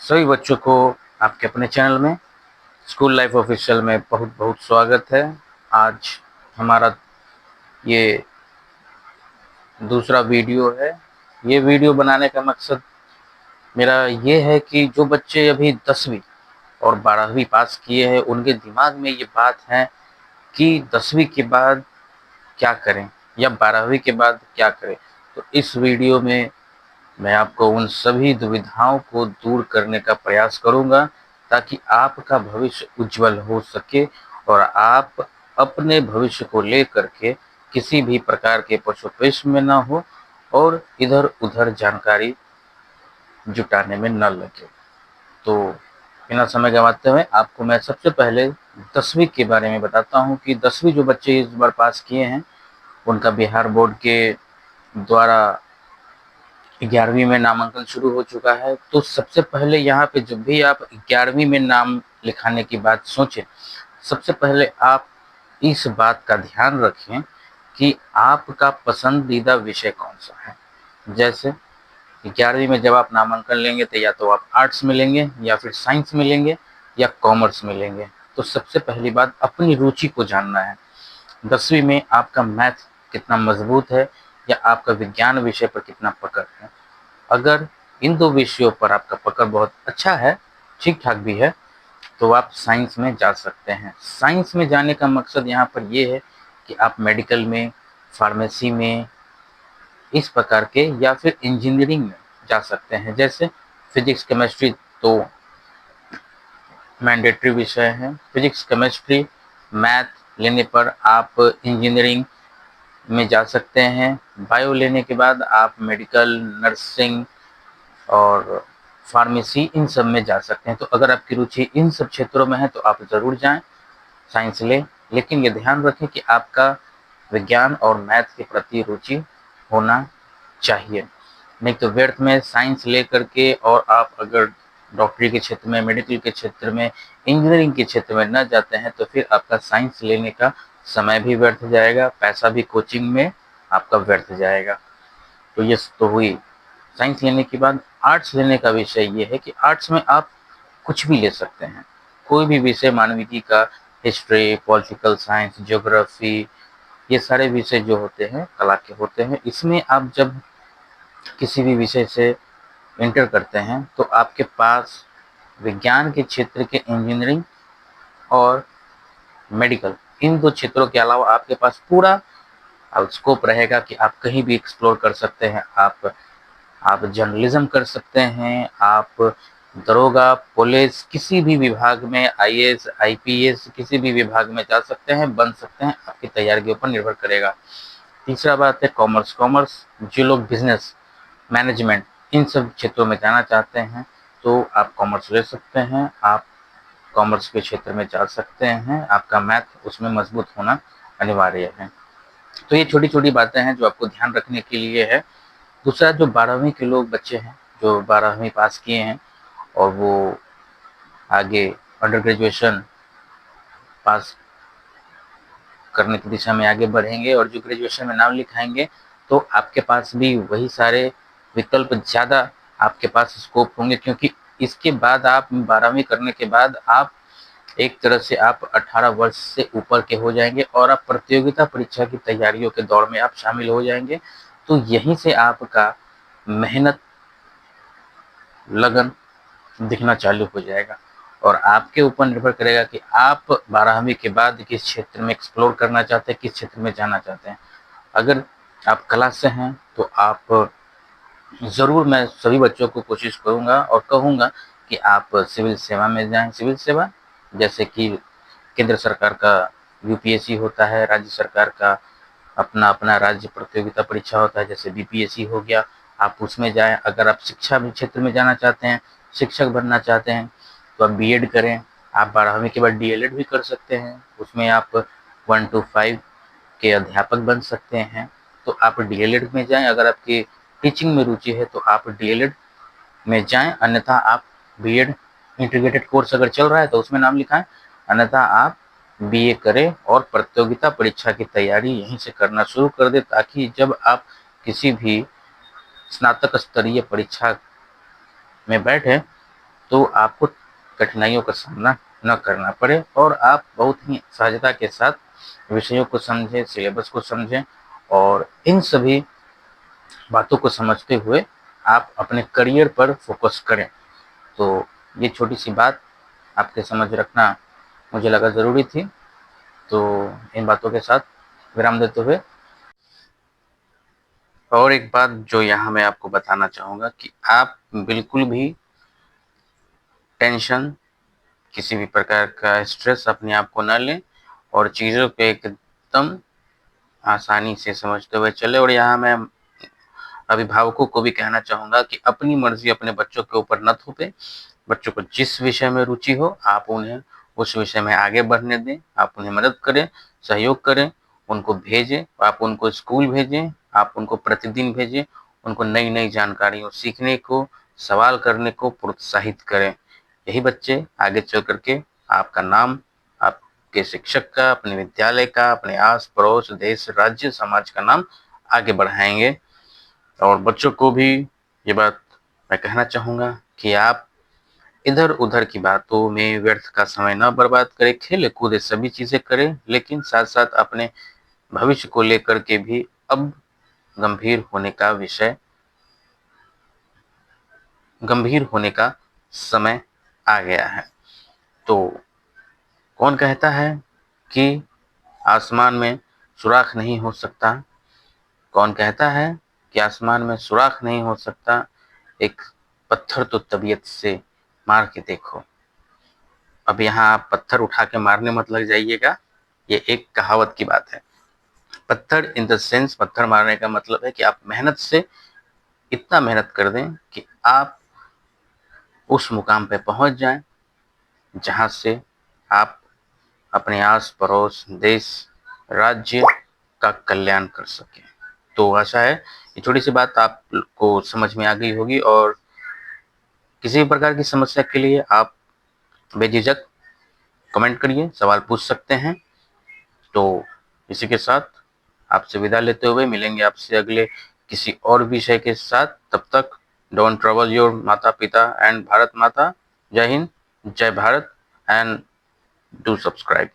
सभी बच्चों को आपके अपने चैनल में स्कूल लाइफ ऑफिशियल में बहुत बहुत स्वागत है। आज हमारा ये दूसरा वीडियो है। ये वीडियो बनाने का मकसद मेरा ये है कि जो बच्चे अभी 10वीं और 12वीं पास किए हैं उनके दिमाग में ये बात है कि 10वीं के बाद क्या करें या 12वीं के बाद क्या करें। तो इस वीडियो में मैं आपको उन सभी दुविधाओं को दूर करने का प्रयास करूंगा ताकि आपका भविष्य उज्जवल हो सके और आप अपने भविष्य को लेकर के किसी भी प्रकार के पशुपेश में ना हो और इधर उधर जानकारी जुटाने में न लगे। तो बिना समय गंवाते हुए आपको मैं सबसे पहले 10वीं के बारे में बताता हूँ कि 10वीं जो बच्चे इस बार पास किए हैं उनका बिहार बोर्ड के द्वारा 11वीं में नामांकन शुरू हो चुका है। तो सबसे पहले यहाँ पे जब भी आप 11वीं में नाम लिखाने की बात सोचें, सबसे पहले आप इस बात का ध्यान रखें कि आपका पसंदीदा विषय कौन सा है। जैसे 11वीं में जब आप नामांकन लेंगे तो या तो आप आर्ट्स में लेंगे या फिर साइंस में लेंगे या कॉमर्स में लेंगे। तो सबसे पहली बात अपनी रुचि को जानना है। 10वीं में आपका मैथ कितना मजबूत है या आपका विज्ञान विषय पर कितना पकड़ है। अगर इन दो विषयों पर आपका पकड़ बहुत अच्छा है, ठीक ठाक भी है, तो आप साइंस में जा सकते हैं। साइंस में जाने का मकसद यहाँ पर ये है कि आप मेडिकल में, फार्मेसी में, इस प्रकार के या फिर इंजीनियरिंग में जा सकते हैं। जैसे फिजिक्स केमिस्ट्री तो मैंडेटरी विषय है। फिजिक्स केमिस्ट्री मैथ लेने पर आप इंजीनियरिंग में जा सकते हैं। बायो लेने के बाद आप मेडिकल, नर्सिंग और फार्मेसी इन सब में जा सकते हैं। तो अगर आपकी रुचि इन सब क्षेत्रों में है तो आप ज़रूर जाएं, साइंस लें। लेकिन ये ध्यान रखें कि आपका विज्ञान और मैथ के प्रति रुचि होना चाहिए। नहीं तो व्यर्थ में साइंस ले करके और आप अगर डॉक्टरी के क्षेत्र में, मेडिकल के क्षेत्र में, इंजीनियरिंग के क्षेत्र में न जाते हैं तो फिर आपका साइंस लेने का समय भी व्यर्थ जाएगा, पैसा भी कोचिंग में आपका व्यर्थ जाएगा। तो ये तो हुई साइंस लेने के बाद। आर्ट्स लेने का विषय ये है कि आर्ट्स में आप कुछ भी ले सकते हैं, कोई भी विषय मानविकी का, हिस्ट्री, पॉलिटिकल साइंस, ज्योग्राफी, ये सारे विषय जो होते हैं कला के होते हैं। इसमें आप जब किसी भी विषय से इंटर करते हैं तो आपके पास विज्ञान के क्षेत्र के इंजीनियरिंग और मेडिकल, इन दो क्षेत्रों के अलावा आपके पास पूरा स्कोप रहेगा कि आप कहीं भी एक्सप्लोर कर सकते हैं। आप जर्नलिज्म कर सकते हैं, आप दरोगा, पुलिस, किसी भी विभाग में, आईएएस, आईपीएस, किसी भी विभाग में जा सकते हैं, बन सकते हैं। आपकी तैयारी के ऊपर निर्भर करेगा। तीसरा बात है कॉमर्स। कॉमर्स जो लोग बिजनेस, मैनेजमेंट, इन सब क्षेत्रों में जाना चाहते हैं तो आप कॉमर्स ले सकते हैं। आप कॉमर्स के क्षेत्र में जा सकते हैं। आपका मैथ उसमें मजबूत होना अनिवार्य है। तो ये छोटी छोटी बातें हैं जो आपको ध्यान रखने के लिए है। दूसरा, जो 12वीं के लोग बच्चे हैं जो 12वीं पास किए हैं और वो आगे अंडर ग्रेजुएशन पास करने की दिशा में आगे बढ़ेंगे और जो ग्रेजुएशन में नाम लिखाएंगे तो आपके पास भी वही सारे विकल्प ज़्यादा आपके पास स्कोप होंगे, क्योंकि इसके बाद आप 12वीं करने के बाद आप एक तरह से आप 18 वर्ष से ऊपर के हो जाएंगे और आप प्रतियोगिता परीक्षा की तैयारियों के दौर में आप शामिल हो जाएंगे। तो यहीं से आपका मेहनत, लगन दिखना चालू हो जाएगा और आपके ऊपर निर्भर करेगा कि आप 12वीं के बाद किस क्षेत्र में एक्सप्लोर करना चाहते हैं, किस क्षेत्र में जाना चाहते हैं। अगर आप कला से हैं तो आप ज़रूर, मैं सभी बच्चों को कोशिश करूँगा और कहूँगा कि आप सिविल सेवा में जाएं। सिविल सेवा जैसे कि केंद्र सरकार का यूपीएससी होता है, राज्य सरकार का अपना अपना राज्य प्रतियोगिता परीक्षा होता है, जैसे बीपीएससी हो गया, आप उसमें जाएं। अगर आप शिक्षा क्षेत्र में जाना चाहते हैं, शिक्षक बनना चाहते हैं, तो आप बीएड करें। आप 12वीं के बाद डीएलएड भी कर सकते हैं, उसमें आप 1 to 5 के अध्यापक बन सकते हैं। तो आप डीएलएड में जाएं। अगर आपकी टीचिंग में रुचि है तो आप डीएलएड में जाएं, अन्यथा आप बीएड इंटीग्रेटेड कोर्स अगर चल रहा है तो उसमें नाम लिखाएं, अन्यथा आप बीए करें और प्रतियोगिता परीक्षा की तैयारी यहीं से करना शुरू कर दें, ताकि जब आप किसी भी स्नातक स्तरीय परीक्षा में बैठे तो आपको कठिनाइयों का सामना न करना पड़े और आप बहुत ही सहजता के साथ विषयों को समझें, सिलेबस को समझें और इन सभी बातों को समझते हुए आप अपने करियर पर फोकस करें। तो ये छोटी सी बात आपके समझ रखना मुझे लगा ज़रूरी थी। तो इन बातों के साथ विराम देते हुए और एक बात जो यहाँ मैं आपको बताना चाहूँगा कि आप बिल्कुल भी टेंशन, किसी भी प्रकार का स्ट्रेस अपने आप को ना लें और चीज़ों को एकदम आसानी से समझते हुए चलें। और यहाँ मैं अभिभावकों को भी कहना चाहूँगा कि अपनी मर्ज़ी अपने बच्चों के ऊपर न थोपें। बच्चों को जिस विषय में रुचि हो आप उन्हें उस विषय में आगे बढ़ने दें, आप उन्हें मदद करें, सहयोग करें, उनको भेजें, आप उनको स्कूल भेजें, आप उनको प्रतिदिन भेजें, उनको नई-नई जानकारियों सीखने को, सवाल करने को प्रोत्साहित करें। यही बच्चे आगे चल कर के आपका नाम, आपके शिक्षक का, अपने विद्यालय का, अपने आस-पड़ोस, देश, राज्य, समाज का नाम आगे बढ़ाएँगे। और बच्चों को भी ये बात मैं कहना चाहूँगा कि आप इधर-उधर की बातों में व्यर्थ का समय ना बर्बाद करें, खेले-कूदे सभी चीज़ें करें, लेकिन साथ-साथ अपने भविष्य को लेकर के भी अब गंभीर होने का विषय गंभीर होने का समय आ गया है। तो कौन कहता है कि आसमान में सुराख नहीं हो सकता? कौन कहता है कि आसमान में सुराख नहीं हो सकता? एक पत्थर तो तबीयत से मार के देखो। अब यहाँ आप पत्थर उठा के मारने मत लग जाइएगा, ये एक कहावत की बात है। पत्थर इन द सेंस पत्थर मारने का मतलब है कि आप मेहनत से इतना मेहनत कर दें कि आप उस मुकाम पे पहुंच जाएं जहां से आप अपने आस-पड़ोस, देश, राज्य का कल्याण कर सकें। तो आशा है ये छोटी-सी बात आपको समझ में आ गई होगी और किसी भी प्रकार की समस्या के लिए आप बेझिझक कमेंट करिए, सवाल पूछ सकते हैं। तो इसी के साथ आपसे विदा लेते हुए मिलेंगे आपसे अगले किसी और विषय के साथ। तब तक डोंट ट्रबल योर माता-पिता एंड भारत माता। जय हिंद, जय भारत एंड डू सब्सक्राइब।